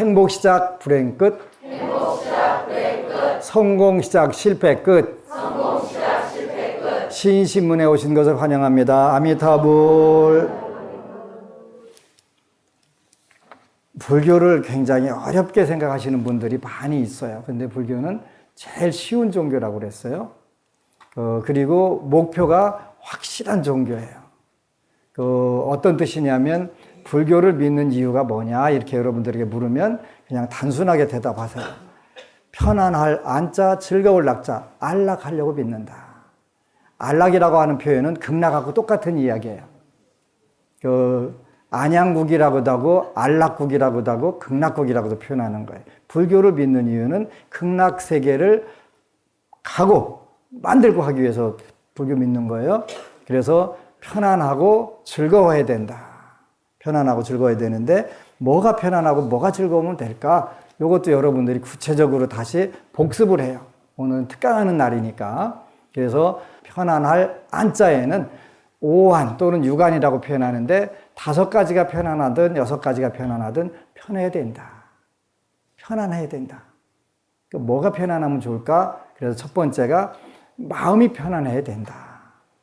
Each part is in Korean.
행복 시작 불행 끝. 성공 시작 실패 끝. 신신문에 오신 것을 환영합니다. 아미타불. 불교를 굉장히 어렵게 생각하시는 분들이 많이 있어요. 근데 불교는 제일 쉬운 종교라고 그랬어요. 그리고 목표가 확실한 종교예요. 어떤 뜻이냐면 불교를 믿는 이유가 뭐냐 이렇게 여러분들에게 물으면 그냥 단순하게 대답하세요. 편안할 안자, 즐거울 낙자, 안락하려고 믿는다. 안락이라고 하는 표현은 극락하고 똑같은 이야기예요. 안양국이라고도 하고 안락국이라고도 하고 극락국이라고도 표현하는 거예요. 불교를 믿는 이유는 극락 세계를 가고 만들고 하기 위해서 불교 믿는 거예요. 그래서 편안하고 즐거워야 된다. 편안하고 즐거워야 되는데 뭐가 편안하고 뭐가 즐거우면 될까? 이것도 여러분들이 구체적으로 다시 복습을 해요. 오늘은 특강하는 날이니까. 그래서 편안할 안자에는 5안 또는 6안이라고 표현하는데 5가지가 편안하든 6가지가 편안하든 편해야 된다. 편안해야 된다. 뭐가 편안하면 좋을까? 그래서 첫 번째가 마음이 편안해야 된다.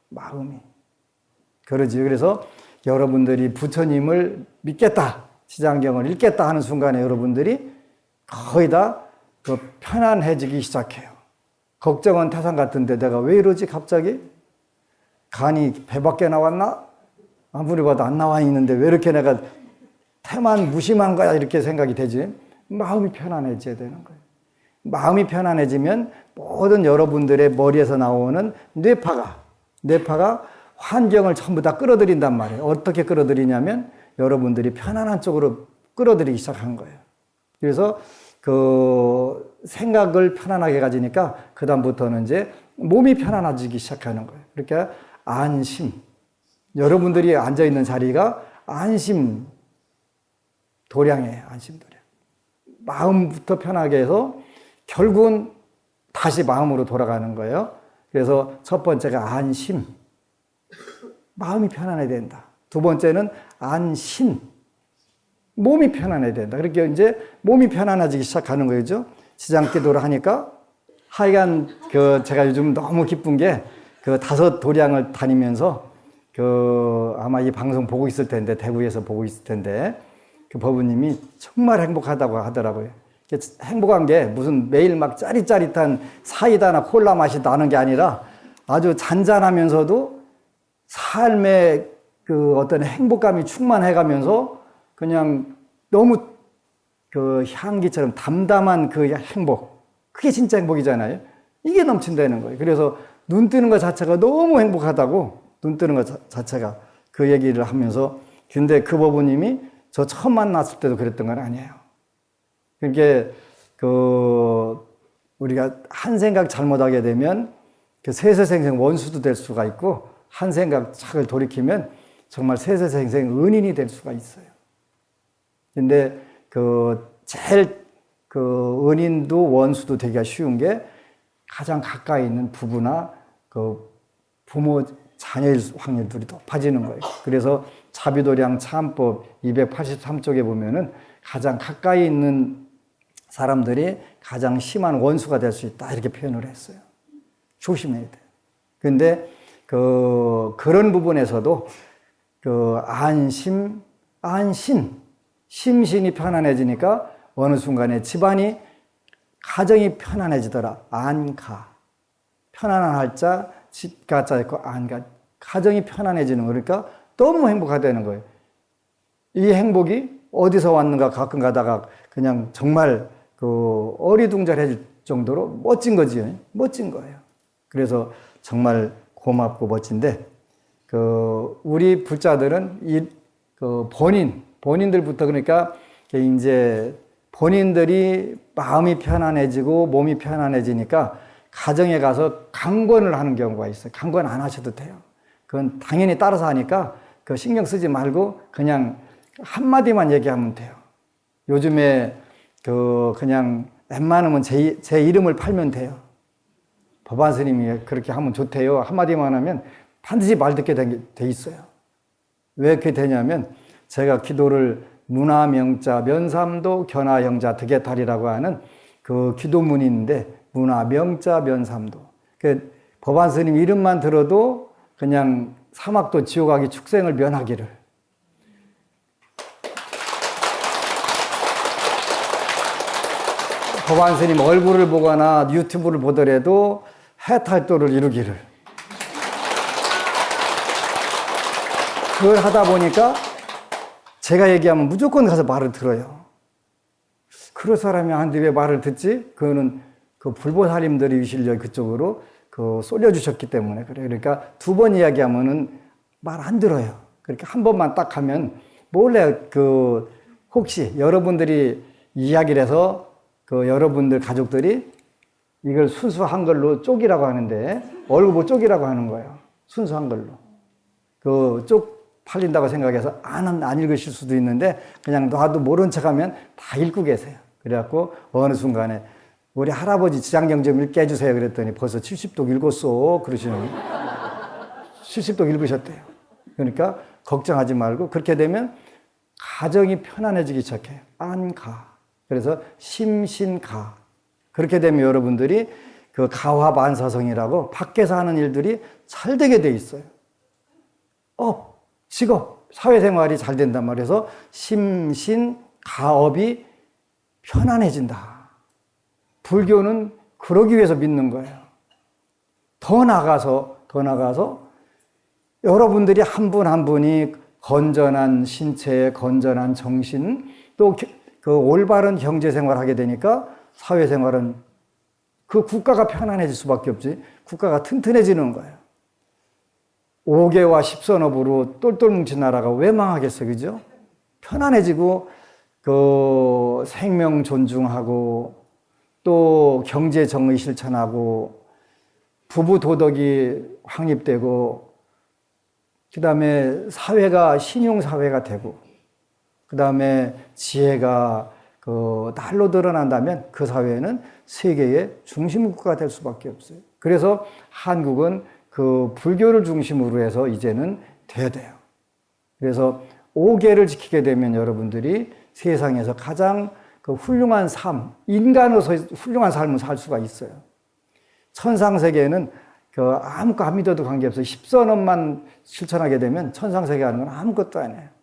마음이. 그러지. 그래서 여러분들이 부처님을 믿겠다, 지장경을 읽겠다 하는 순간에 여러분들이 거의 다 편안해지기 시작해요. 걱정은 태산 같은데 내가 왜 이러지 갑자기? 간이 배 밖에 나왔나? 아무리 봐도 안 나와 있는데 왜 이렇게 내가 태만 무심한 거야 이렇게 생각이 되지? 마음이 편안해져야 되는 거예요. 마음이 편안해지면 모든 여러분들의 머리에서 나오는 뇌파가 환경을 전부 다 끌어들인단 말이에요. 어떻게 끌어들이냐면 여러분들이 편안한 쪽으로 끌어들이기 시작한 거예요. 그래서 생각을 편안하게 가지니까 그다음부터는 이제 몸이 편안해지기 시작하는 거예요. 그러니까 안심. 여러분들이 앉아있는 자리가 안심 도량이에요. 안심 도량. 마음부터 편하게 해서 결국은 다시 마음으로 돌아가는 거예요. 그래서 첫 번째가 안심. 마음이 편안해야 된다. 두 번째는 안신. 몸이 편안해야 된다. 그렇게 이제 몸이 편안해지기 시작하는 거죠. 지장기도를 하니까 하여간 제가 요즘 너무 기쁜 게 5 도량을 다니면서 아마 이 방송 보고 있을 텐데 대구에서 보고 있을 텐데 법우님이 정말 행복하다고 하더라고요. 행복한 게 무슨 매일 막 짜릿짜릿한 사이다나 콜라 맛이 나는 게 아니라 아주 잔잔하면서도 삶의 어떤 행복감이 충만해가면서 그냥 너무 향기처럼 담담한 행복. 그게 진짜 행복이잖아요. 이게 넘친다는 거예요. 그래서 눈 뜨는 것 자체가 너무 행복하다고, 눈 뜨는 것 자체가 그 얘기를 하면서, 근데 그 법우님이 저 처음 만났을 때도 그랬던 건 아니에요. 그러니까 우리가 한 생각 잘못하게 되면 세세생생 원수도 될 수가 있고, 한 생각 착을 돌이키면 정말 세세생생 은인이 될 수가 있어요. 근데 제일 은인도 원수도 되기가 쉬운 게 가장 가까이 있는 부부나 부모 자녀일 확률들이 높아지는 거예요. 그래서 자비도량 참법 283쪽에 보면은 가장 가까이 있는 사람들이 가장 심한 원수가 될 수 있다 이렇게 표현을 했어요. 조심해야 돼요. 근데 그런 부분에서도 안심, 안신, 심신이 편안해지니까 어느 순간에 집안이, 가정이 편안해지더라. 안가. 편안한 할자, 집가자 있고 안가. 가정이 편안해지는 거. 그러니까 너무 행복하다는 거예요. 이 행복이 어디서 왔는가 가끔 가다가 그냥 정말 어리둥절해질 정도로 멋진 거지요. 멋진 거예요. 그래서 정말 고맙고 멋진데, 우리 불자들은 본인들부터, 그러니까 이제 본인들이 마음이 편안해지고 몸이 편안해지니까 가정에 가서 강권을 하는 경우가 있어요. 강권 안 하셔도 돼요. 그건 당연히 따라서 하니까 신경 쓰지 말고 그냥 한마디만 얘기하면 돼요. 요즘에 그냥 웬만하면 제 이름을 팔면 돼요. 법안 스님이 그렇게 하면 좋대요. 한마디만 하면 반드시 말 듣게 돼 있어요. 왜 그렇게 되냐면 제가 기도를 문화명자 면삼도 견화영자 득해탈이라고 하는 그 기도문이 있는데 문화명자 면삼도. 그 법안 스님 이름만 들어도 그냥 사막도 지옥하기 축생을 면하기를. 법안 스님 얼굴을 보거나 유튜브를 보더라도 해탈도를 이루기를. 그걸 하다 보니까 제가 얘기하면 무조건 가서 말을 들어요. 그럴 사람이 한데 왜 말을 듣지? 그거는 그 불보살님들이 위실려 그쪽으로 그 쏠려주셨기 때문에 그래요. 그러니까 두 번 이야기하면은 말 안 들어요. 그렇게 한 번만 딱 하면 몰래 그 혹시 여러분들이 이야기를 해서 그 여러분들 가족들이 이걸 순수 한글로 쪽이라고 하는데 얼굴 보고 쪽이라고 하는 거예요. 순수 한글로. 그 쪽 팔린다고 생각해서 안 읽으실 수도 있는데 그냥 놔도 모른 척하면 다 읽고 계세요. 그래갖고 어느 순간에 우리 할아버지 지장경 좀 읽게 해주세요. 그랬더니 벌써 70독 읽었어. 그러시는 70독 읽으셨대요. 그러니까 걱정하지 말고 그렇게 되면 가정이 편안해지기 시작해요. 안가. 그래서 심신가. 그렇게 되면 여러분들이 그 가화반사성이라고 밖에서 하는 일들이 잘 되게 돼 있어요. 직업, 사회생활이 잘 된단 말이에요. 심신, 가업이 편안해진다. 불교는 그러기 위해서 믿는 거예요. 더 나가서 여러분들이 한 분 한 분이 건전한 신체, 건전한 정신, 또 그 올바른 경제생활 하게 되니까 사회생활은 그 국가가 편안해질 수밖에 없지. 국가가 튼튼해지는 거예요. 5개와 10선업으로 똘똘 뭉친 나라가 왜 망하겠어, 그죠? 편안해지고, 그 생명 존중하고, 또 경제 정의 실천하고, 부부 도덕이 확립되고, 그 다음에 사회가 신용사회가 되고, 그 다음에 지혜가 그 날로 드러난다면 그 사회는 세계의 중심국가가 될 수밖에 없어요. 그래서 한국은 그 불교를 중심으로 해서 이제는 돼야 돼요. 그래서 5계를 지키게 되면 여러분들이 세상에서 가장 그 훌륭한 삶, 인간으로서 훌륭한 삶을 살 수가 있어요. 천상세계는 그 아무것도 안 믿어도 관계없어요. 10선업만 실천하게 되면 천상세계 하는 건 아무것도 아니에요.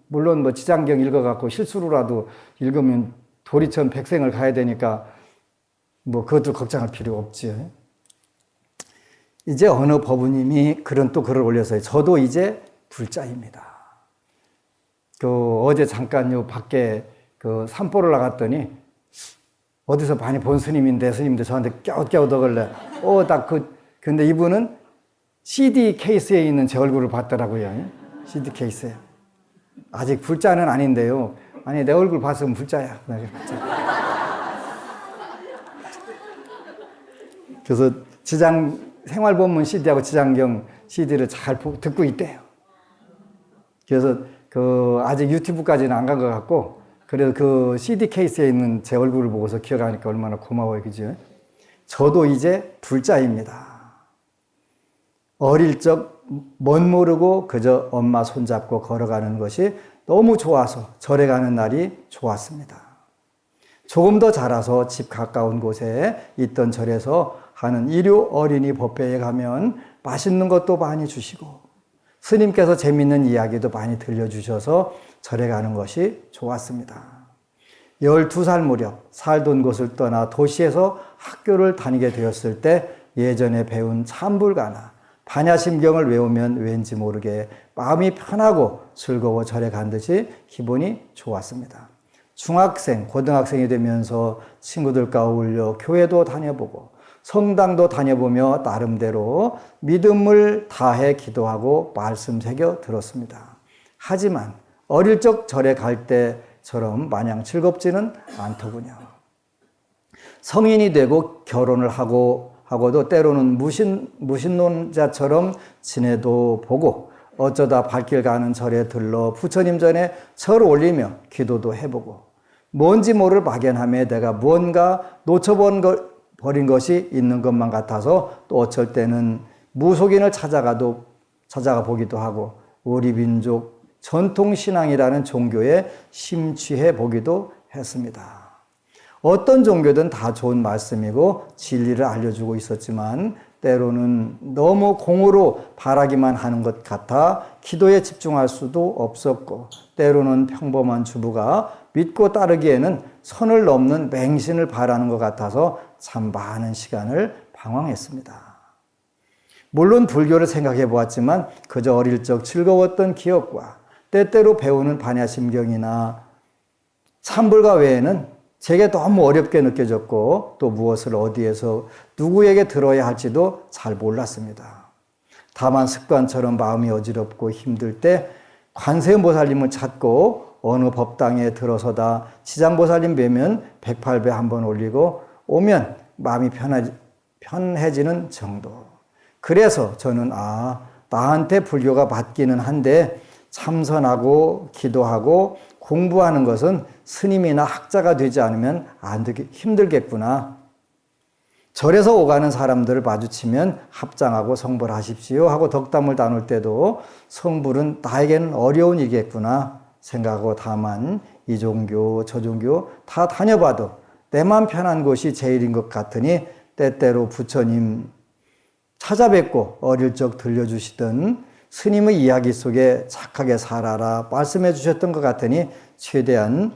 물론 뭐 지장경 읽어갖고 실수로라도 읽으면 도리천 백생을 가야 되니까 뭐 그것도 걱정할 필요 없지. 이제 어느 법우님이 또 글을 올렸어요. 저도 이제 불자입니다. 어제 잠깐 요 밖에 그 산보를 나갔더니 어디서 많이 본 스님인데 스님들 저한테 껴웃겨웃하길래 근데 이분은 CD 케이스에 있는 제 얼굴을 봤더라고요. CD 케이스에. 아직 불자는 아닌데요. 아니 내 얼굴 봤으면 불자야. 그래서 생활본문 CD하고 지장경 CD를 잘 듣고 있대요. 그래서 아직 유튜브까지는 안 간 것 같고, 그래서 그 CD 케이스에 있는 제 얼굴을 보고서 기억하니까 얼마나 고마워요, 그죠? 저도 이제 불자입니다. 어릴 적 멋모르고 그저 엄마 손잡고 걸어가는 것이 너무 좋아서 절에 가는 날이 좋았습니다. 조금 더 자라서 집 가까운 곳에 있던 절에서 하는 일요 어린이 법회에 가면 맛있는 것도 많이 주시고 스님께서 재밌는 이야기도 많이 들려주셔서 절에 가는 것이 좋았습니다. 12살 무렵 살던 곳을 떠나 도시에서 학교를 다니게 되었을 때 예전에 배운 참불가나 반야심경을 외우면 왠지 모르게 마음이 편하고 즐거워 절에 간 듯이 기분이 좋았습니다. 중학생, 고등학생이 되면서 친구들과 어울려 교회도 다녀보고 성당도 다녀보며 나름대로 믿음을 다해 기도하고 말씀 새겨 들었습니다. 하지만 어릴 적 절에 갈 때처럼 마냥 즐겁지는 않더군요. 성인이 되고 결혼을 하고도 때로는 무신론자처럼 지내도 보고 어쩌다 발길 가는 절에 들러 부처님 전에 절 올리며 기도도 해보고 뭔지 모를 막연함에 내가 무언가 놓쳐버린 것이 있는 것만 같아서 또 어쩔 때는 무속인을 찾아가 보기도 하고 우리 민족 전통신앙이라는 종교에 심취해 보기도 했습니다. 어떤 종교든 다 좋은 말씀이고 진리를 알려주고 있었지만 때로는 너무 공으로 바라기만 하는 것 같아 기도에 집중할 수도 없었고, 때로는 평범한 주부가 믿고 따르기에는 선을 넘는 맹신을 바라는 것 같아서 참 많은 시간을 방황했습니다. 물론 불교를 생각해 보았지만 그저 어릴 적 즐거웠던 기억과 때때로 배우는 반야심경이나 참불가 외에는 제게 너무 어렵게 느껴졌고, 또 무엇을 어디에서 누구에게 들어야 할지도 잘 몰랐습니다. 다만 습관처럼 마음이 어지럽고 힘들 때 관세음보살님을 찾고 어느 법당에 들어서다 지장보살님 뵈면 108배 한번 올리고 오면 마음이 편해지는 정도. 그래서 저는 나한테 불교가 맞기는 한데 참선하고 기도하고 공부하는 것은 스님이나 학자가 되지 않으면 힘들겠구나. 절에서 오가는 사람들을 마주치면 합장하고 성불하십시오 하고 덕담을 나눌 때도 성불은 나에게는 어려운 일이겠구나 생각하고, 다만 이 종교 저 종교 다 다녀봐도 내 맘 편한 곳이 제일인 것 같으니 때때로 부처님 찾아뵙고 어릴 적 들려주시던 스님의 이야기 속에 착하게 살아라 말씀해 주셨던 것 같으니 최대한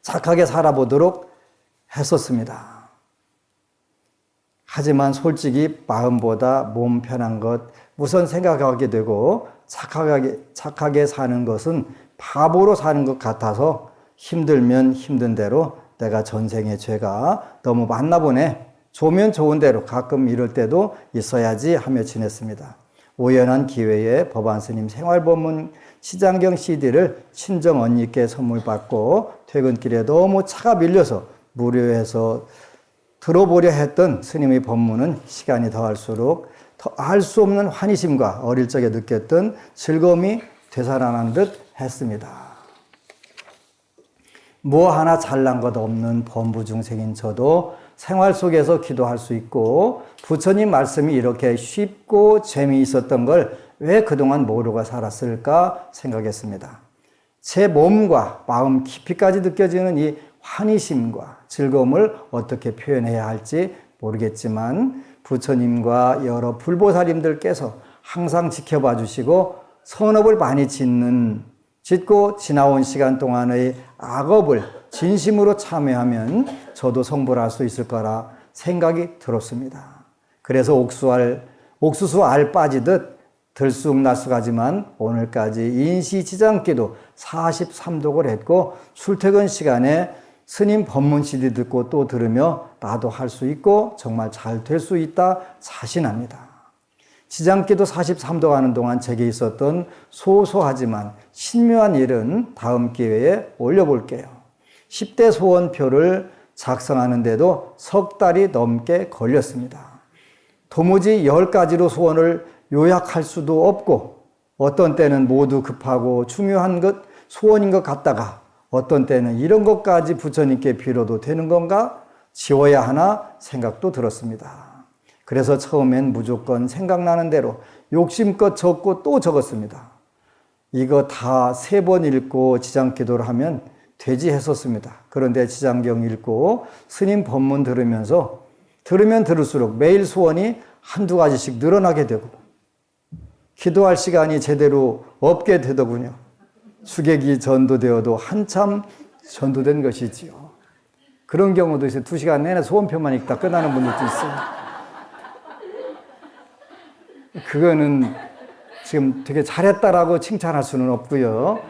착하게 살아보도록 했었습니다. 하지만 솔직히 마음보다 몸 편한 것 우선 생각하게 되고 착하게 사는 것은 바보로 사는 것 같아서 힘들면 힘든 대로 내가 전생의 죄가 너무 많나 보네. 좋으면 좋은 대로 가끔 이럴 때도 있어야지 하며 지냈습니다. 우연한 기회에 법안스님 생활법문 시장경 CD를 친정 언니께 선물 받고 퇴근길에 너무 차가 밀려서 무료해서 들어보려 했던 스님의 법문은 시간이 더할수록 더 알 수 없는 환희심과 어릴 적에 느꼈던 즐거움이 되살아나는 듯 했습니다. 뭐 하나 잘난 것 없는 범부중생인 저도 생활 속에서 기도할 수 있고 부처님 말씀이 이렇게 쉽고 재미있었던 걸 왜 그동안 모르고 살았을까 생각했습니다. 제 몸과 마음 깊이까지 느껴지는 이 환희심과 즐거움을 어떻게 표현해야 할지 모르겠지만 부처님과 여러 불보살님들께서 항상 지켜봐 주시고 선업을 많이 짓고 지나온 시간 동안의 악업을 진심으로 참여하면 저도 성불할 수 있을 거라 생각이 들었습니다. 그래서 옥수수 알 빠지듯 들쑥날쑥하지만 오늘까지 인시지장기도 43독을 했고 출퇴근 시간에 스님 법문 CD 듣고 또 들으며 나도 할 수 있고 정말 잘 될 수 있다 자신합니다. 지장기도 43독 하는 동안 제게 있었던 소소하지만 신묘한 일은 다음 기회에 올려볼게요. 10대 소원표를 작성하는데도 석 달이 넘게 걸렸습니다. 도무지 10가지로 소원을 요약할 수도 없고 어떤 때는 모두 급하고 중요한 것 소원인 것 같다가 어떤 때는 이런 것까지 부처님께 빌어도 되는 건가 지워야 하나 생각도 들었습니다. 그래서 처음엔 무조건 생각나는 대로 욕심껏 적고 또 적었습니다. 이거 다 3번 읽고 지장기도를 하면 되지 했었습니다. 그런데 지장경 읽고 스님 법문 들으면 들을수록 매일 소원이 한두 가지씩 늘어나게 되고 기도할 시간이 제대로 없게 되더군요. 수객이 전도되어도 한참 전도된 것이지요. 그런 경우도 있어요. 2시간 내내 소원표만 읽다 끝나는 분들도 있어요. 그거는 지금 되게 잘했다라고 칭찬할 수는 없고요.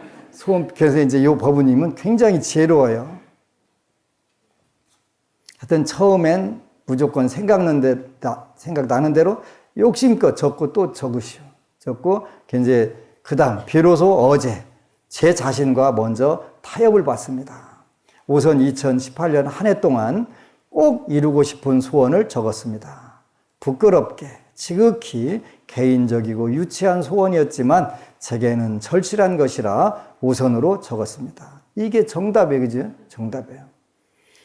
그래서 이제 이 법우님은 굉장히 지혜로워요. 하여튼 처음엔 무조건 생각나는 대로 욕심껏 적고 또 적으시오. 적고 이제 그다음 비로소 어제 제 자신과 먼저 타협을 받습니다. 우선 2018년 한 해 동안 꼭 이루고 싶은 소원을 적었습니다. 부끄럽게 지극히 개인적이고 유치한 소원이었지만 제게는 절실한 것이라 우선으로 적었습니다. 이게 정답이에요. 그죠? 정답이에요.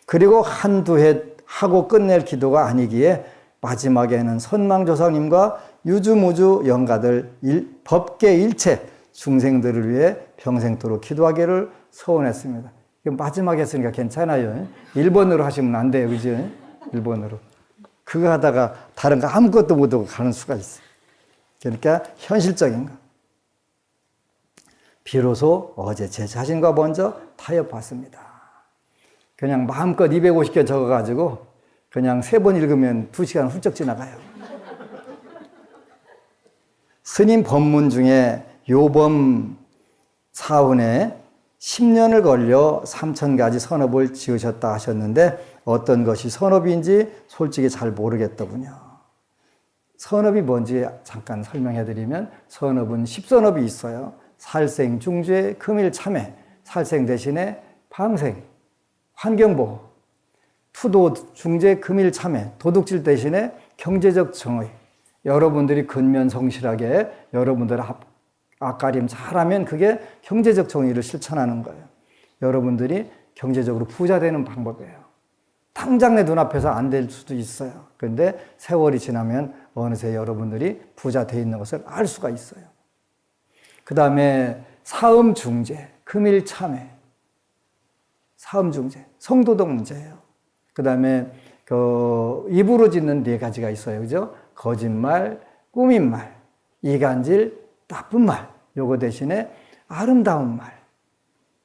그리고 한두 해 하고 끝낼 기도가 아니기에 마지막에는 선망조상님과 유주무주 영가들 법계 일체 중생들을 위해 평생토록 기도하기를 서원했습니다. 이거 마지막에 했으니까 괜찮아요. 1번으로 하시면 안 돼요. 그죠? 1번으로. 그거 하다가 다른 거 아무것도 못하고 가는 수가 있어요. 그러니까 현실적인 거. 비로소 어제 제 자신과 먼저 타협했습니다. 그냥 마음껏 250개 적어가지고 그냥 3번 읽으면 2시간 훌쩍 지나가요. 스님 법문 중에 요범 사훈에 10년을 걸려 3,000가지 선업을 지으셨다 하셨는데 어떤 것이 선업인지 솔직히 잘 모르겠더군요. 선업이 뭔지 잠깐 설명해 드리면 선업은 10선업이 있어요. 살생, 중죄, 금일, 참회. 살생 대신에 방생, 환경보호. 투도, 중죄, 금일, 참회. 도둑질 대신에 경제적 정의. 여러분들이 근면성실하게 여러분들 앞가림 잘하면 그게 경제적 정의를 실천하는 거예요. 여러분들이 경제적으로 부자 되는 방법이에요. 당장 내 눈앞에서 안 될 수도 있어요. 그런데 세월이 지나면 어느새 여러분들이 부자 돼 있는 것을 알 수가 있어요. 그 다음에 사음중재, 금일참회, 사음중재, 성도덕 문제예요. 그 다음에 입으로 짓는 4가지가 있어요. 그죠? 거짓말, 꾸민말, 이간질, 나쁜 말. 요거 대신에 아름다운 말.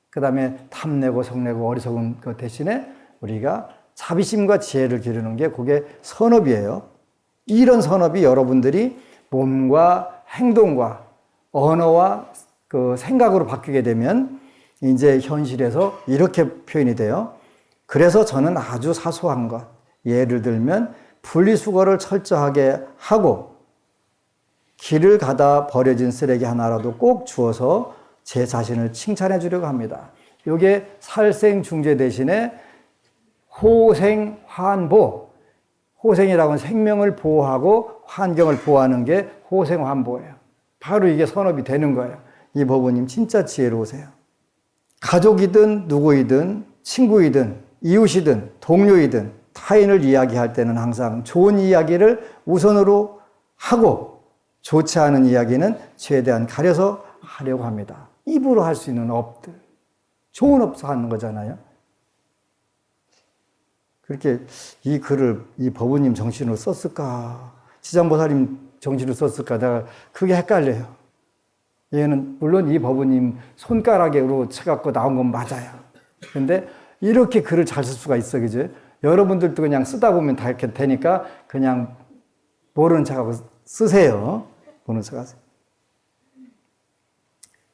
그 다음에 탐내고 성내고 어리석은 것 대신에 우리가 자비심과 지혜를 기르는 게 그게 선업이에요. 이런 선업이 여러분들이 몸과 행동과 언어와 그 생각으로 바뀌게 되면 이제 현실에서 이렇게 표현이 돼요. 그래서 저는 아주 사소한 것, 예를 들면 분리수거를 철저하게 하고 길을 가다 버려진 쓰레기 하나라도 꼭 주워서 제 자신을 칭찬해 주려고 합니다. 이게 살생중재 대신에 호생환보. 호생이라고 하면 생명을 보호하고 환경을 보호하는 게 호생환보예요. 바로 이게 선업이 되는 거예요. 이 법원님 진짜 지혜로우세요. 가족이든 누구이든 친구이든 이웃이든 동료이든 타인을 이야기할 때는 항상 좋은 이야기를 우선으로 하고 좋지 않은 이야기는 최대한 가려서 하려고 합니다. 입으로 할 수 있는 업들. 좋은 업서 하는 거잖아요. 그렇게 이 글을 이 법원님 정신으로 썼을까? 지장보살님 정신으로 썼을까? 내가 그게 헷갈려요. 얘는 물론 이 법원님 손가락으로 쳐갖고 나온 건 맞아요. 근데 이렇게 글을 잘 쓸 수가 있어, 그죠? 여러분들도 그냥 쓰다 보면 다 이렇게 되니까 그냥 모르는 척하고 쓰세요. 모르는 척하세요.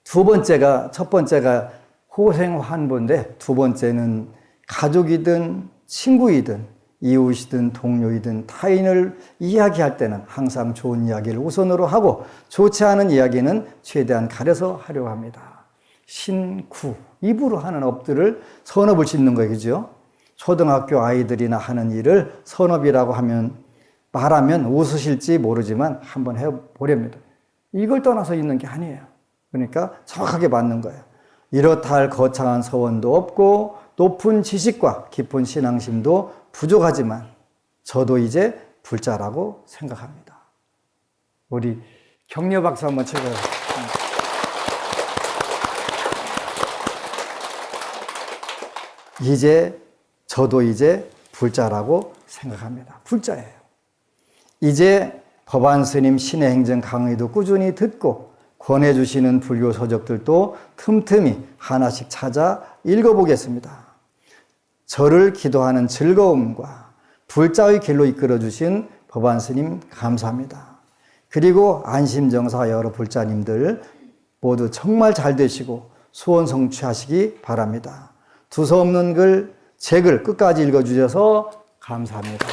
첫 번째가 호생환보인데 두 번째는 가족이든 친구이든 이웃이든 동료이든 타인을 이야기할 때는 항상 좋은 이야기를 우선으로 하고 좋지 않은 이야기는 최대한 가려서 하려고 합니다. 신구, 입으로 하는 업들을 선업을 짓는 거예요. 그죠? 초등학교 아이들이나 하는 일을 선업이라고 말하면 웃으실지 모르지만 한번 해보렵니다. 이걸 떠나서 있는 게 아니에요. 그러니까 정확하게 맞는 거예요. 이렇다 할 거창한 서원도 없고 높은 지식과 깊은 신앙심도 부족하지만 저도 이제 불자라고 생각합니다. 우리 격려 박수 한번 쳐줘요. 저도 이제 불자라고 생각합니다. 불자예요. 이제 법안 스님 신의 행정 강의도 꾸준히 듣고 권해주시는 불교 서적들도 틈틈이 하나씩 찾아 읽어보겠습니다. 저를 기도하는 즐거움과 불자의 길로 이끌어주신 법안스님 감사합니다. 그리고 안심정사 여러 불자님들 모두 정말 잘 되시고 소원 성취하시기 바랍니다. 두서없는 제 글 끝까지 읽어주셔서 감사합니다.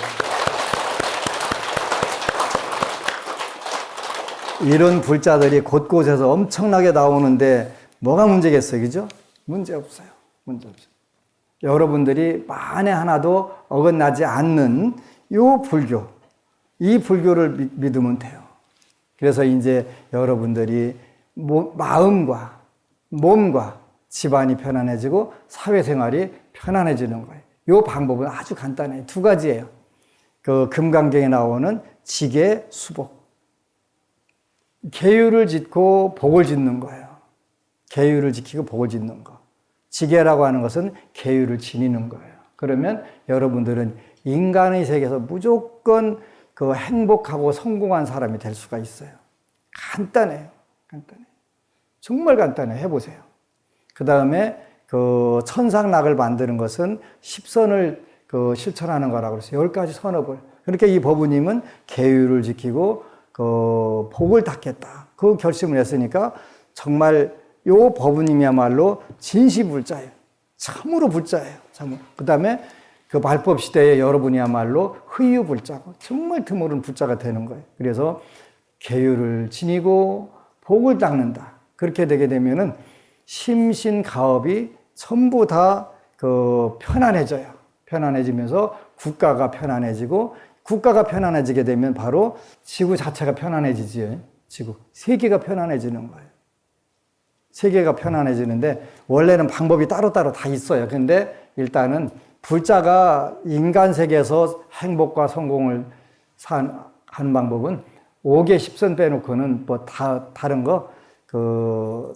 이런 불자들이 곳곳에서 엄청나게 나오는데 뭐가 문제겠어요, 그죠? 문제 없어요. 문제 없어요. 여러분들이 만에 하나도 어긋나지 않는 이 불교를 믿으면 돼요. 그래서 이제 여러분들이 마음과 몸과 집안이 편안해지고 사회생활이 편안해지는 거예요. 이 방법은 아주 간단해요. 2가지예요. 금강경에 나오는 지계 수복. 계율을 짓고 복을 짓는 거예요. 계율을 지키고 복을 짓는 거. 지계라고 하는 것은 계율을 지니는 거예요. 그러면 여러분들은 인간의 세계에서 무조건 그 행복하고 성공한 사람이 될 수가 있어요. 간단해요. 간단해요. 정말 간단해요. 해보세요. 그 다음에 그 천상락을 만드는 것은 10선을 그 실천하는 거라고 그랬어요. 10가지 선업을. 그러니까 이 법우님은 계율을 지키고 그 복을 닦겠다. 그 결심을 했으니까 정말 요 법우님이야말로 진시불자예요. 참으로 불자예요. 참으로. 그 다음에 그 말법 시대에 여러분이야말로 흐유불자고 정말 드물은 불자가 되는 거예요. 그래서 계율을 지니고 복을 닦는다. 그렇게 되게 되면은 심신가업이 전부 다 그 편안해져요. 편안해지면서 국가가 편안해지고 국가가 편안해지게 되면 바로 지구 자체가 편안해지지. 지구. 세계가 편안해지는 거예요. 세계가 편안해지는데 원래는 방법이 따로따로 다 있어요. 근데 일단은 불자가 인간 세계에서 행복과 성공을 하는 방법은 5개 10선 빼놓고는 뭐 다른 거 그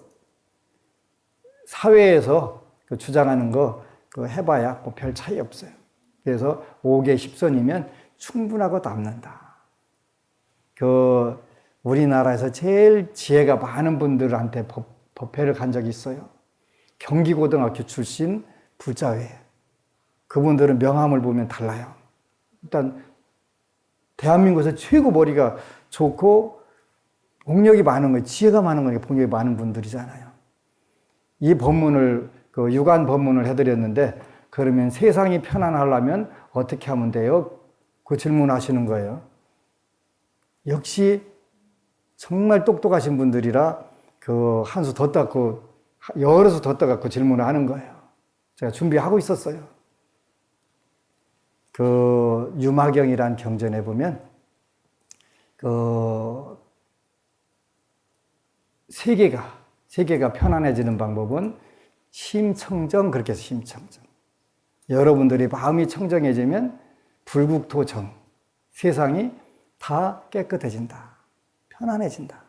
사회에서 그 주장하는 거 그 해봐야 뭐 별 차이 없어요. 그래서 5개 10선이면 충분하고 남는다. 그 우리나라에서 제일 지혜가 많은 분들한테 법회를 간 적이 있어요. 경기고등학교 출신 불자회예요. 그분들은 명함을 보면 달라요. 일단 대한민국에서 최고 머리가 좋고 복력이 많은 거예요. 지혜가 많은 거니까 복력이 많은 분들이잖아요. 이 법문을 그 유관 법문을 해드렸는데 그러면 세상이 편안하려면 어떻게 하면 돼요? 그 질문하시는 거예요. 역시 정말 똑똑하신 분들이라 그 한 수 더 닦고 여러 수 더 떠갖고 질문을 하는 거예요. 제가 준비하고 있었어요. 그 유마경이란 경전에 보면 그 세계가 편안해지는 방법은 심청정, 그렇게 해서 심청정. 여러분들이 마음이 청정해지면 불국토정, 세상이 다 깨끗해진다. 편안해진다.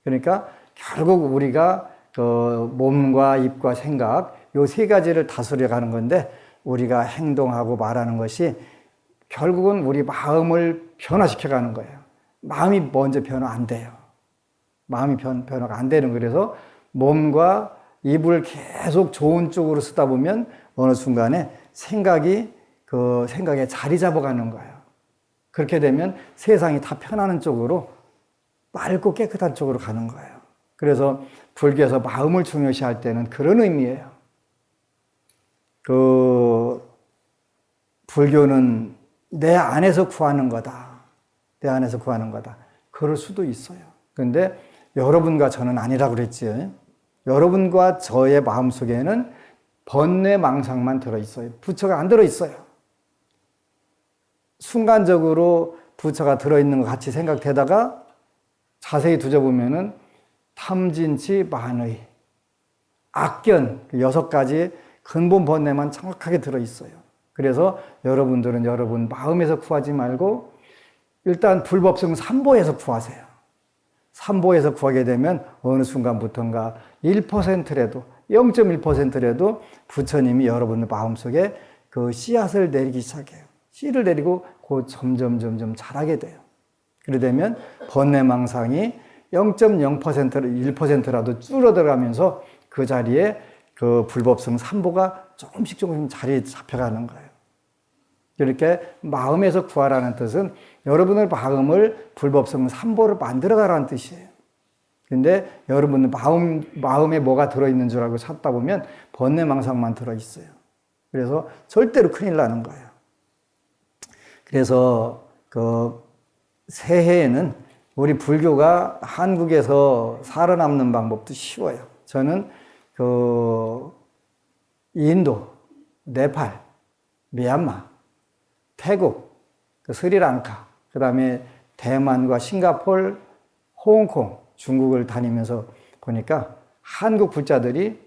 그러니까 결국 우리가 그 몸과 입과 생각, 요 세 가지를 다스려 가는 건데 우리가 행동하고 말하는 것이 결국은 우리 마음을 변화시켜 가는 거예요. 마음이 먼저 변화 안 돼요. 마음이 변화가 안 되는 거예요. 그래서 몸과 입을 계속 좋은 쪽으로 쓰다 보면 어느 순간에 생각이 그 생각에 자리 잡아가는 거예요. 그렇게 되면 세상이 다 편하는 쪽으로 맑고 깨끗한 쪽으로 가는 거예요. 그래서 불교에서 마음을 중요시할 때는 그런 의미예요. 그 불교는 내 안에서 구하는 거다. 내 안에서 구하는 거다. 그럴 수도 있어요. 그런데 여러분과 저는 아니라고 그랬지요. 여러분과 저의 마음속에는 번뇌망상만 들어있어요. 부처가 안 들어있어요. 순간적으로 부처가 들어있는 것 같이 생각되다가 자세히 두져보면은 탐진치 만의 악견 6가지 근본 번뇌만 정확하게 들어있어요. 그래서 여러분들은 여러분 마음에서 구하지 말고 일단 불법성 삼보에서 구하세요. 삼보에서 구하게 되면 어느 순간부터인가 1%라도 0.1%라도 부처님이 여러분의 마음속에 그 씨앗을 내리기 시작해요. 씨를 내리고 그 점점 자라게 돼요. 그래 되면 번뇌망상이 0.0%, 1%라도 줄어들어가면서 그 자리에 그 불법성 삼보가 조금씩 자리에 잡혀가는 거예요. 이렇게 마음에서 구하라는 뜻은 여러분의 마음을 불법성 삼보를 만들어가라는 뜻이에요. 근데 여러분은 마음에 뭐가 들어있는 줄 알고 찾다 보면 번뇌망상만 들어있어요. 그래서 절대로 큰일 나는 거예요. 그래서 그 새해에는 우리 불교가 한국에서 살아남는 방법도 쉬워요. 저는 그 인도, 네팔, 미얀마, 태국, 그 스리랑카, 그 다음에 대만과 싱가포르, 홍콩, 중국을 다니면서 보니까 한국 불자들이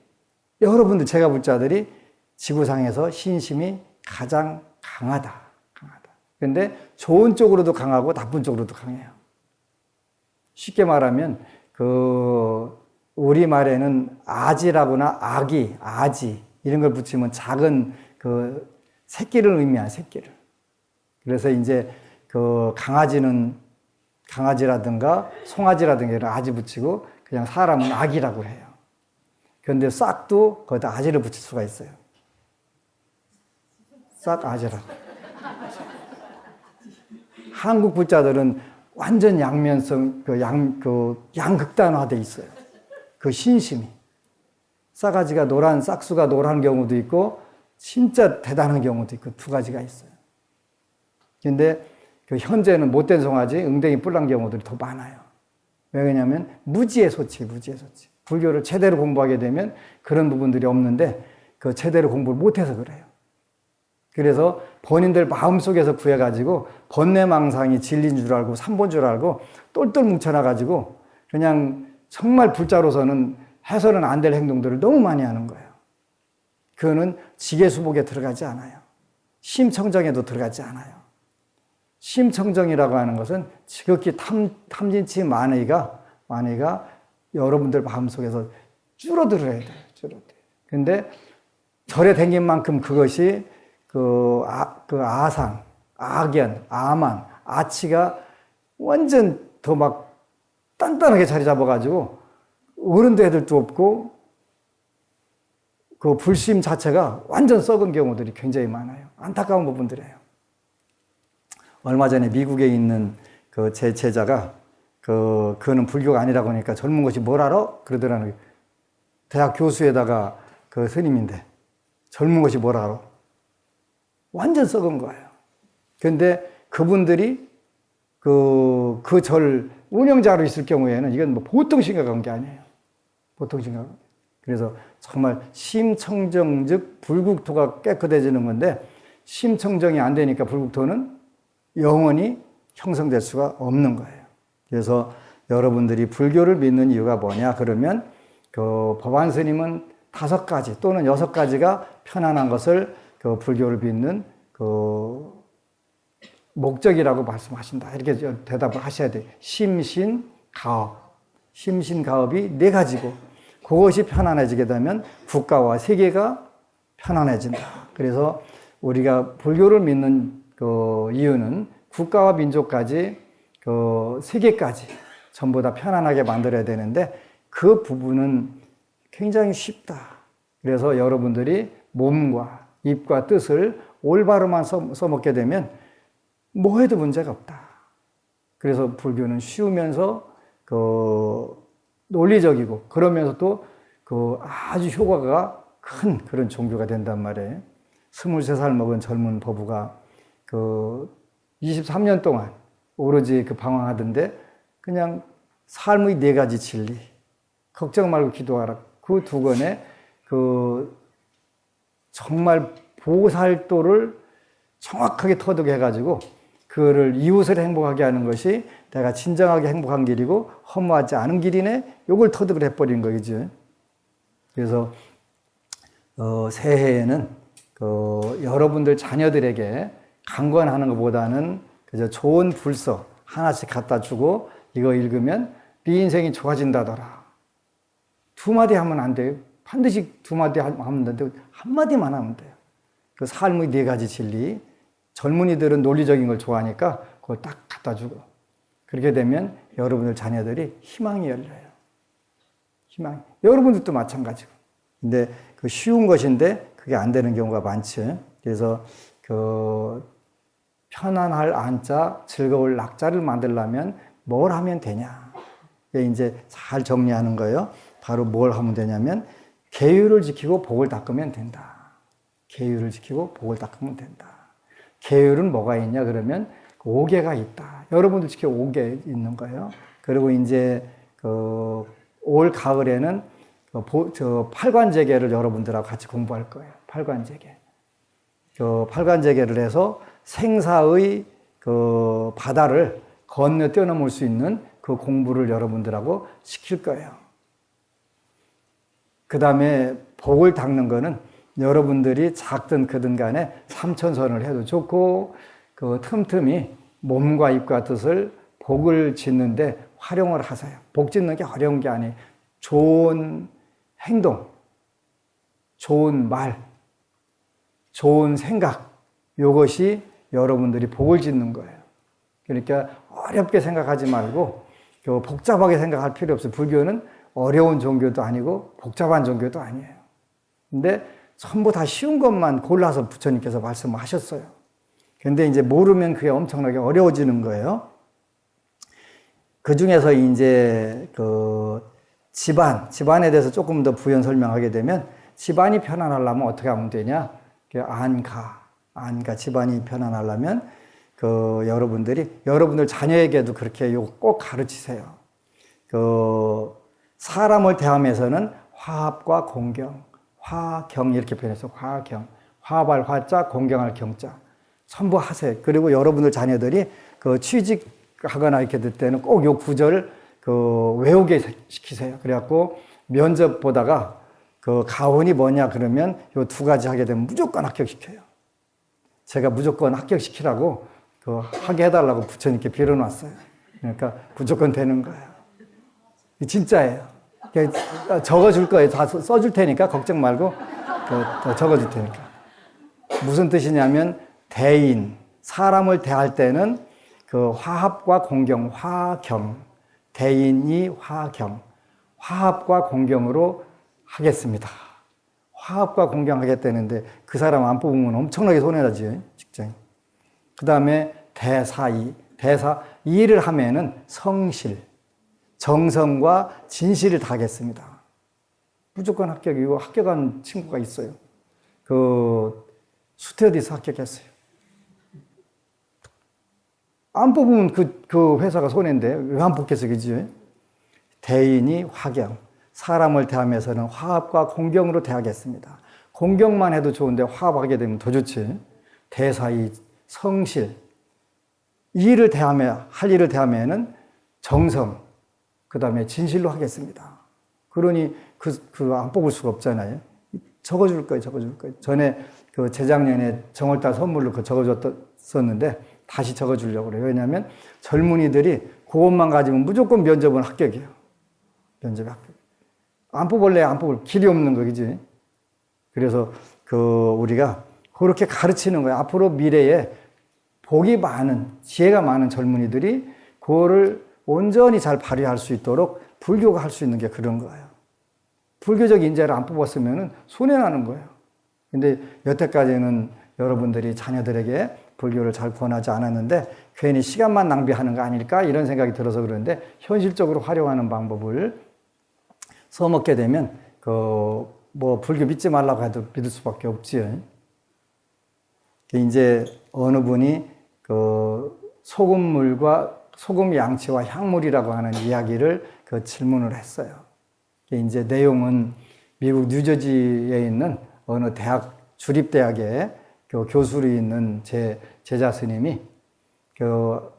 여러분들 제가 불자들이 지구상에서 신심이 가장 강하다. 그런데 좋은 쪽으로도 강하고 나쁜 쪽으로도 강해요. 쉽게 말하면 그 우리말에는 아지라거나 아기, 아지 이런 걸 붙이면 작은 그 새끼를 의미한 새끼를. 그래서 이제 그 강아지라든가 송아지라든가 이런 아지 붙이고 그냥 사람은 아기라고 해요. 그런데 싹도 거기다 아지를 붙일 수가 있어요. 싹 아지라고. 한국 불자들은 완전 양면성, 양극단화돼 있어요. 그 신심이. 싹아지가 싹수가 노란 경우도 있고, 진짜 대단한 경우도 있고, 두 가지가 있어요. 근데 그 현재는 못된 송아지, 응댕이 뿔난 경우들이 더 많아요. 왜냐면 무지의 소치. 불교를 제대로 공부하게 되면 그런 부분들이 없는데, 그 제대로 공부를 못해서 그래요. 그래서 본인들 마음속에서 구해가지고 번뇌망상이 진리인 줄 알고 삼본 줄 알고 똘똘 뭉쳐놔가지고 그냥 정말 불자로서는 해서는 안 될 행동들을 너무 많이 하는 거예요. 그거는 지계수복에 들어가지 않아요. 심청정에도 들어가지 않아요. 심청정이라고 하는 것은 지극히 탐진치 만의가 여러분들 마음속에서 줄어들어야 돼요. 근데 절에 댕긴 만큼 그것이 그 아상, 악연, 아만, 아치가 완전 더 막 단단하게 자리 잡아가지고 어른도 애들도 없고 그 불심 자체가 완전 썩은 경우들이 굉장히 많아요. 안타까운 부분들이에요. 얼마 전에 미국에 있는 그 제 제자가 그거는 불교가 아니라고 하니까 젊은 것이 뭘 알아? 그러더라고요. 대학 교수에다가 그 스님인데 젊은 것이 뭘 알아? 완전 썩은 거예요. 그런데 그분들이 그 절 운영자로 있을 경우에는 이건 뭐 보통 심각한 게 아니에요. 보통 심각한. 그래서 정말 심청정 즉 불국토가 깨끗해지는 건데 심청정이 안 되니까 불국토는 영원히 형성될 수가 없는 거예요. 그래서 여러분들이 불교를 믿는 이유가 뭐냐 그러면 그 법안 스님은 5가지 또는 6가지가 편안한 것을 그 불교를 믿는 그 목적이라고 말씀하신다. 이렇게 대답을 하셔야 돼요. 심신가업. 심신가업이 4가지고 그것이 편안해지게 되면 국가와 세계가 편안해진다. 그래서 우리가 불교를 믿는 그 이유는 국가와 민족까지 그 세계까지 전부 다 편안하게 만들어야 되는데 그 부분은 굉장히 쉽다. 그래서 여러분들이 몸과 입과 뜻을 올바로만 써먹게 되면 뭐 해도 문제가 없다. 그래서 불교는 쉬우면서 그 논리적이고 그러면서 또 그 아주 효과가 큰 그런 종교가 된단 말이에요. 23살 먹은 젊은 법우가 그 23년 동안 오로지 그 방황하던데 그냥 삶의 4가지 진리, 걱정 말고 기도하라. 그 2권에 그 정말 보살도를 정확하게 터득해가지고 그를 이웃을 행복하게 하는 것이 내가 진정하게 행복한 길이고 허무하지 않은 길이네. 요걸 터득을 해버린 거죠. 그래서 새해에는 여러분들 자녀들에게 강권하는 것보다는 그저 좋은 불서 하나씩 갖다 주고 이거 읽으면 네 인생이 좋아진다더라. 2마디 하면 안 돼요. 반드시 2마디 하면 되는데 1마디만 하면 돼요. 그 삶의 4가지 진리. 젊은이들은 논리적인 걸 좋아하니까 그걸 딱 갖다 주고 그렇게 되면 여러분들 자녀들이 희망이 열려요. 희망이. 여러분들도 마찬가지고. 근데 그 쉬운 것인데 그게 안 되는 경우가 많지. 그래서 그 편안할 안자, 즐거울 낙자를 만들려면 뭘 하면 되냐. 이게 이제 잘 정리하는 거예요. 바로 뭘 하면 되냐면 계율을 지키고 복을 닦으면 된다. 계율을 지키고 복을 닦으면 된다. 계율은 뭐가 있냐 그러면 5개가 있다. 여러분들 지켜 5개 있는 거예요. 그리고 이제 올 가을에는 팔관제계를 여러분들하고 같이 공부할 거예요. 팔관제계. 팔관제계를 해서 생사의 그 바다를 건너 뛰어넘을 수 있는 그 공부를 여러분들하고 시킬 거예요. 그 다음에 복을 닦는 거는 여러분들이 작든 크든 간에 삼천선을 해도 좋고 그 틈틈이 몸과 입과 뜻을 복을 짓는데 활용을 하세요. 복 짓는 게 어려운 게 아니에요. 좋은 행동, 좋은 말, 좋은 생각, 이것이 여러분들이 복을 짓는 거예요. 그러니까 어렵게 생각하지 말고 복잡하게 생각할 필요 없어요. 불교는 어려운 종교도 아니고 복잡한 종교도 아니에요. 근데 전부 다 쉬운 것만 골라서 부처님께서 말씀하셨어요. 근데 이제 모르면 그게 엄청나게 어려워지는 거예요. 그 중에서 이제 집안에 대해서 조금 더 부연 설명하게 되면 집안이 편안하려면 어떻게 하면 되냐? 안가 집안이 편안하려면 여러분들 자녀에게도 그렇게 꼭 가르치세요. 사람을 대하면서는 화합과 공경, 화경 이렇게 표현해서 화경, 화합할 화자, 공경할 경자 전부 하세요. 그리고 여러분들 자녀들이 취직하거나 이렇게 될 때는 꼭 요 구절 외우게 시키세요. 그래갖고 면접 보다가 가훈이 뭐냐 그러면 요 두 가지 하게 되면 무조건 합격시켜요. 제가 무조건 합격시키라고 하게 해달라고 부처님께 빌어놨어요. 그러니까 무조건 되는 거예요. 진짜예요. 적어줄 거예요. 다 써줄 테니까 걱정 말고 적어줄 테니까. 무슨 뜻이냐면 대인, 사람을 대할 때는 화합과 공경, 화경, 대인이 화경, 화합과 공경으로 하겠습니다. 화합과 공경하겠다는데 그 사람 안 뽑으면 엄청나게 손해나지, 직장인. 그 다음에 이 일을 하면은 성실, 정성과 진실을 다하겠습니다. 무조건 합격이고 합격한 친구가 있어요. 스튜어디스 합격했어요. 안 뽑으면 그 회사가 손해인데 왜 안 뽑겠어, 그지? 대인이 화경, 사람을 대하면서는 화합과 공경으로 대하겠습니다. 공경만 해도 좋은데 화합하게 되면 더 좋지. 대사이, 성실, 할 일을 대하면은 정성, 그 다음에 진실로 하겠습니다. 그러니 안 뽑을 수가 없잖아요. 적어줄 거예요. 전에 재작년에 정월달 선물로 적어줬었는데 다시 적어주려고 그래요. 왜냐하면 젊은이들이 그것만 가지면 무조건 면접은 합격이에요. 면접이 합격. 안 뽑을 길이 없는 거, 그지? 그래서 우리가 그렇게 가르치는 거예요. 앞으로 미래에 복이 많은, 지혜가 많은 젊은이들이 그거를 온전히 잘 발휘할 수 있도록 불교가 할 수 있는 게 그런 거예요. 불교적 인재를 안 뽑았으면 손해나는 거예요. 근데 여태까지는 여러분들이 자녀들에게 불교를 잘 권하지 않았는데 괜히 시간만 낭비하는 거 아닐까 이런 생각이 들어서 그러는데 현실적으로 활용하는 방법을 써먹게 되면 불교 믿지 말라고 해도 믿을 수밖에 없지요. 이제 어느 분이 소금 양치와 향물이라고 하는 이야기를 질문을 했어요. 이제 내용은 미국 뉴저지에 있는 어느 주립대학에 교수로 있는 제 제자 스님이 그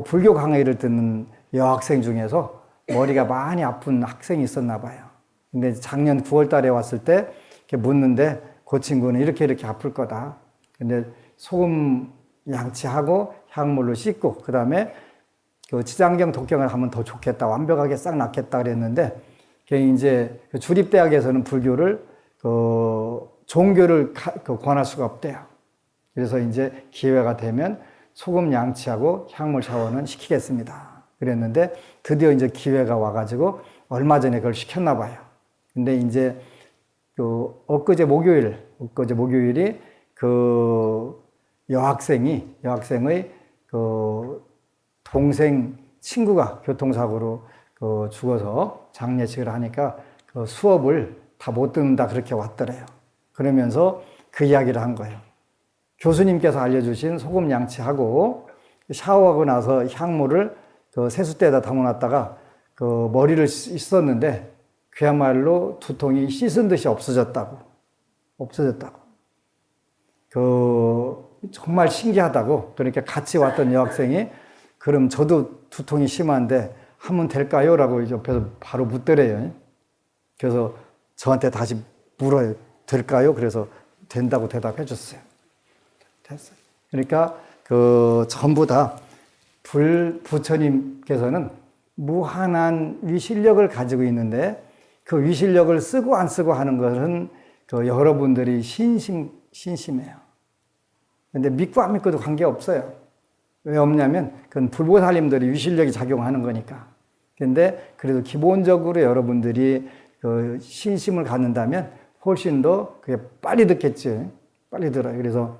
불교 강의를 듣는 여학생 중에서 머리가 많이 아픈 학생이 있었나 봐요. 근데 작년 9월 달에 왔을 때 이렇게 묻는데 그 친구는 이렇게 아플 거다. 근데 소금 양치하고 향물로 씻고 그 다음에 지장경 독경을 하면 더 좋겠다. 완벽하게 싹 낫겠다 그랬는데 이제 주립대학에서는 불교를 종교를 권할 수가 없대요. 그래서 이제 기회가 되면 소금 양치하고 향물 샤워는 시키겠습니다. 그랬는데 드디어 이제 기회가 와가지고 얼마 전에 그걸 시켰나 봐요. 근데 이제 엊그제 목요일이 여학생의 동생 친구가 교통사고로 죽어서 장례식을 하니까 수업을 다 못 듣는다 그렇게 왔더래요. 그러면서 그 이야기를 한 거예요. 교수님께서 알려주신 소금 양치하고 샤워하고 나서 향물을 세숫대에다 담아놨다가 머리를 씻었는데 그야말로 두통이 씻은 듯이 없어졌다고. 정말 신기하다고. 그러니까 같이 왔던 여학생이 그럼 저도 두통이 심한데 하면 될까요? 라고 옆에서 바로 묻더래요. 그래서 저한테 다시 물어요. 될까요? 그래서 된다고 대답해 줬어요. 됐어요. 그러니까 전부 다 부처님께서는 무한한 실력을 가지고 있는데 그 위실력을 쓰고 안 쓰고 하는 것은 그 여러분들이 신심해요. 근데 믿고 안 믿고도 관계없어요. 왜 없냐면 그건 불보살님들이 위실력이 작용하는 거니까. 근데 그래도 기본적으로 여러분들이 그 신심을 갖는다면 훨씬 더 그게 빨리 듣겠지. 빨리 들어요. 그래서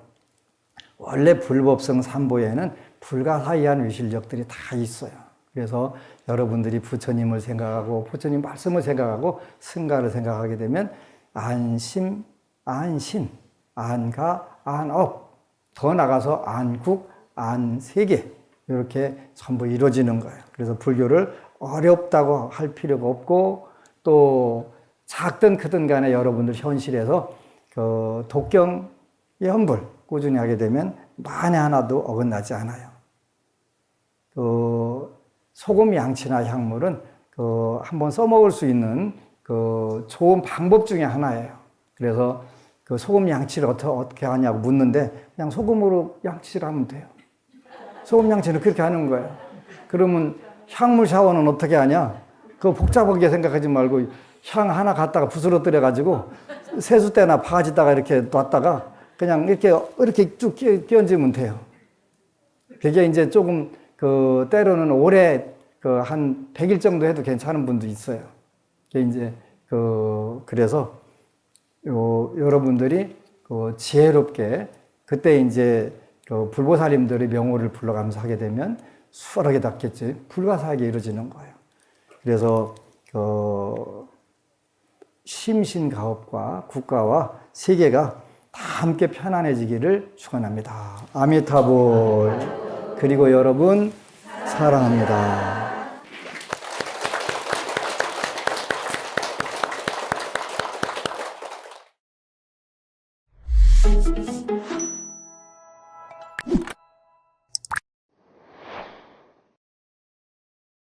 원래 불법성 삼보에는 불가사의한 위실력들이 다 있어요. 그래서 여러분들이 부처님을 생각하고 부처님 말씀을 생각하고 승가를 생각하게 되면 안심, 안신, 안가, 안업, 더 나가서 안국, 안세계 이렇게 전부 이루어지는 거예요. 그래서 불교를 어렵다고 할 필요가 없고 또 작든 크든 간에 여러분들 현실에서 그 독경, 연불 꾸준히 하게 되면 만에 하나도 어긋나지 않아요. 그 소금 양치나 향물은 그 한번 써먹을 수 있는 그 좋은 방법 중에 하나예요. 그래서 그 소금 양치를 어떻게 하냐고 묻는데 그냥 소금으로 양치를 하면 돼요. 소금 양치는 그렇게 하는 거예요. 그러면 향물 샤워는 어떻게 하냐? 그거 복잡하게 생각하지 말고 향 하나 갖다가 부스러뜨려 가지고 세숫대나 바가지다가 이렇게 놨다가 그냥 이렇게 쭉 끼얹으면 돼요. 그게 이제 조금 그 때로는 오래 그 한 100일 정도 해도 괜찮은 분도 있어요. 그게 이제 그래서 여러분들이 그 지혜롭게 그때 이제 그 불보살님들의 명호를 불러가면서 하게 되면 수월하게 닿겠지. 불가사하게 이루어지는 거예요. 그래서 그 심신가업과 국가와 세계가 다 함께 편안해지기를 축원합니다. 아미타불. 그리고 여러분 사랑합니다.